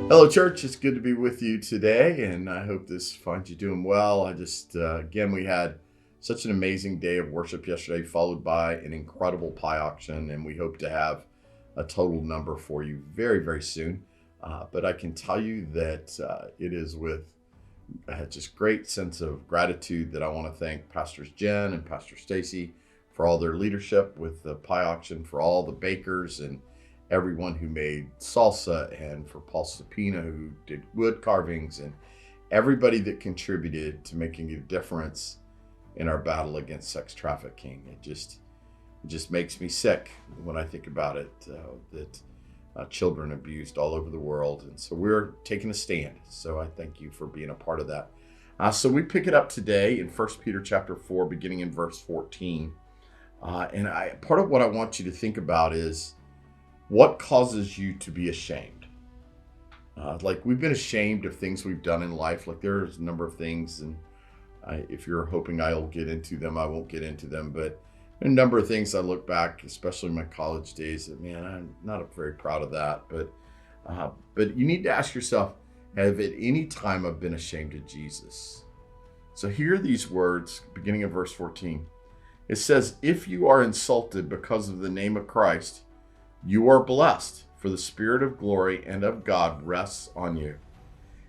Hello, church. It's good to be with you today, and I hope this finds you doing well. Again, we had such an amazing day of worship yesterday, followed by an incredible pie auction, and we hope to have a total number for you very, very soon. But I can tell you that it is with just great sense of gratitude that I want to thank Pastors Jen and Pastor Stacy for all their leadership with the pie auction, for all the bakers and everyone who made salsa, and for Paul Stapina who did wood carvings, and everybody that contributed to making a difference in our battle against sex trafficking. It just makes me sick when I think about it, that children abused all over the world. And so we're taking a stand. So I thank you for being a part of that. So we pick it up today in 1 Peter chapter 4, beginning in verse 14. Part of what I want you to think about is, what causes you to be ashamed? We've been ashamed of things we've done in life. Like there's a number of things, and if you're hoping I'll get into them, I won't get into them. But a number of things I look back, especially my college days, that man, I'm not very proud of that. But you need to ask yourself, have at any time I've been ashamed of Jesus? So hear these words, beginning of verse 14. It says, "If you are insulted because of the name of Christ, you are blessed, for the Spirit of glory and of God rests on you.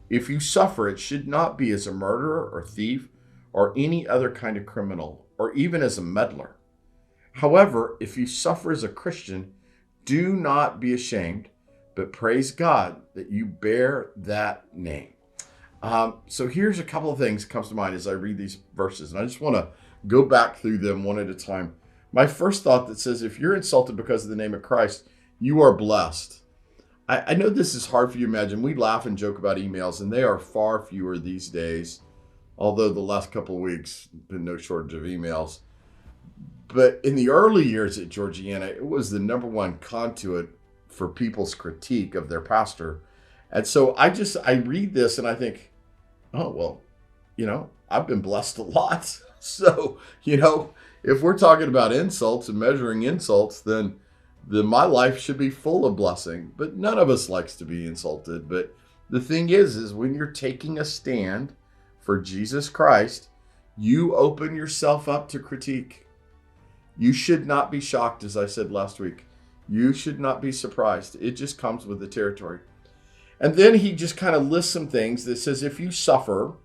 If you suffer, it should not be as a murderer or thief or any other kind of criminal, or even as a meddler. However, if you suffer as a Christian, do not be ashamed, but praise God that you bear that name." So here's a couple of things that comes to mind as I read these verses, and I just want to go back through them one at a time. My first thought that says, if you're insulted because of the name of Christ, you are blessed. I know this is hard for you to imagine. We laugh and joke about emails, and they are far fewer these days, although the last couple of weeks, been no shortage of emails. But in the early years at Georgianna, it was the number one conduit for people's critique of their pastor. And so I read this and I think, oh, well, I've been blessed a lot. So, if we're talking about insults and measuring insults, then my life should be full of blessing. But none of us likes to be insulted. But the thing is when you're taking a stand for Jesus Christ, you open yourself up to critique. You should not be shocked, as I said last week. You should not be surprised. It just comes with the territory. And then he just kind of lists some things that says, if you suffer,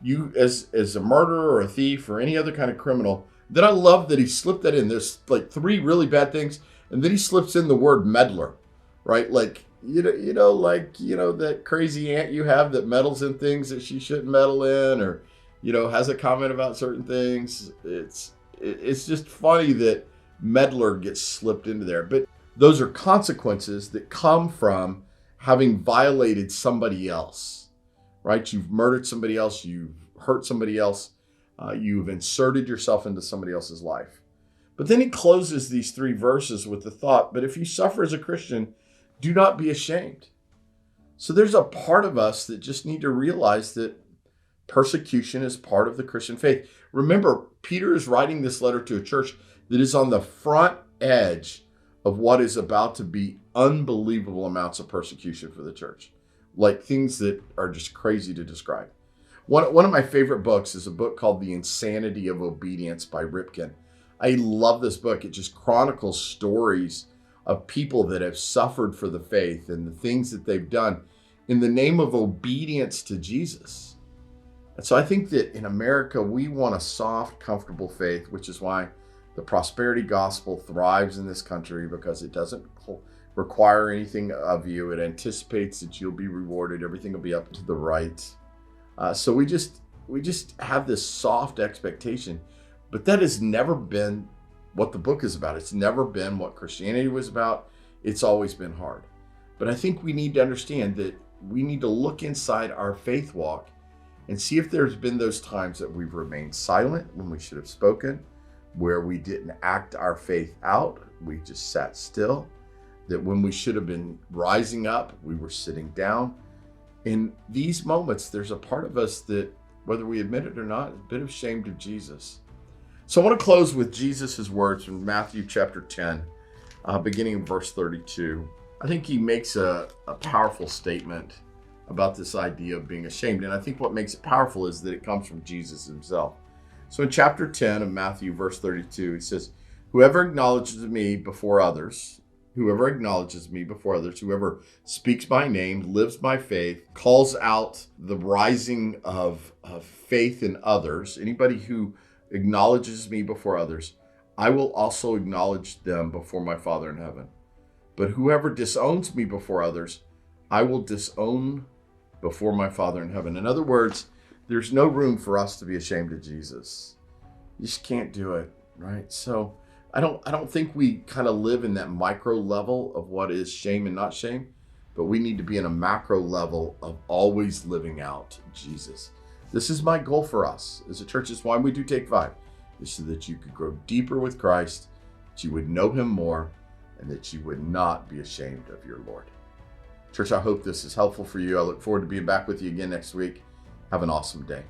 you as a murderer or a thief or any other kind of criminal. Then I love that he slipped that in. There's like three really bad things, and then he slips in the word meddler, right? That crazy aunt you have that meddles in things that she shouldn't meddle in, or has a comment about certain things. It's just funny that meddler gets slipped into there. But those are consequences that come from having violated somebody else, right? You've murdered somebody else, you've hurt somebody else. You've inserted yourself into somebody else's life. But then he closes these three verses with the thought, but if you suffer as a Christian, do not be ashamed. So there's a part of us that just need to realize that persecution is part of the Christian faith. Remember, Peter is writing this letter to a church that is on the front edge of what is about to be unbelievable amounts of persecution for the church, like things that are just crazy to describe. One of my favorite books is a book called The Insanity of Obedience by Ripken. I love this book. It just chronicles stories of people that have suffered for the faith and the things that they've done in the name of obedience to Jesus. And so I think that in America, we want a soft, comfortable faith, which is why the prosperity gospel thrives in this country, because it doesn't require anything of you. It anticipates that you'll be rewarded. Everything will be up to the right. So we just have this soft expectation, but that has never been what the book is about. It's never been what Christianity was about. It's always been hard. But I think we need to understand that we need to look inside our faith walk and see if there's been those times that we've remained silent when we should have spoken, where we didn't act our faith out, we just sat still, that when we should have been rising up, we were sitting down. In these moments, there's a part of us that, whether we admit it or not, is a bit ashamed of Jesus. So I want to close with Jesus' words from Matthew chapter 10, beginning in verse 32. I think he makes a powerful statement about this idea of being ashamed. And I think what makes it powerful is that it comes from Jesus himself. So in chapter 10 of Matthew, verse 32, he says, whoever acknowledges me before others, whoever speaks my name, lives by faith, calls out the rising of faith in others, anybody who acknowledges me before others, I will also acknowledge them before my Father in heaven. But whoever disowns me before others, I will disown before my Father in heaven. In other words, there's no room for us to be ashamed of Jesus. You just can't do it, right? So I don't think we kind of live in that micro level of what is shame and not shame, but we need to be in a macro level of always living out Jesus. This is my goal for us as a church. Is why we do Take 5, is so that you could grow deeper with Christ, that you would know him more, and that you would not be ashamed of your Lord. Church, I hope this is helpful for you. I look forward to being back with you again next week. Have an awesome day.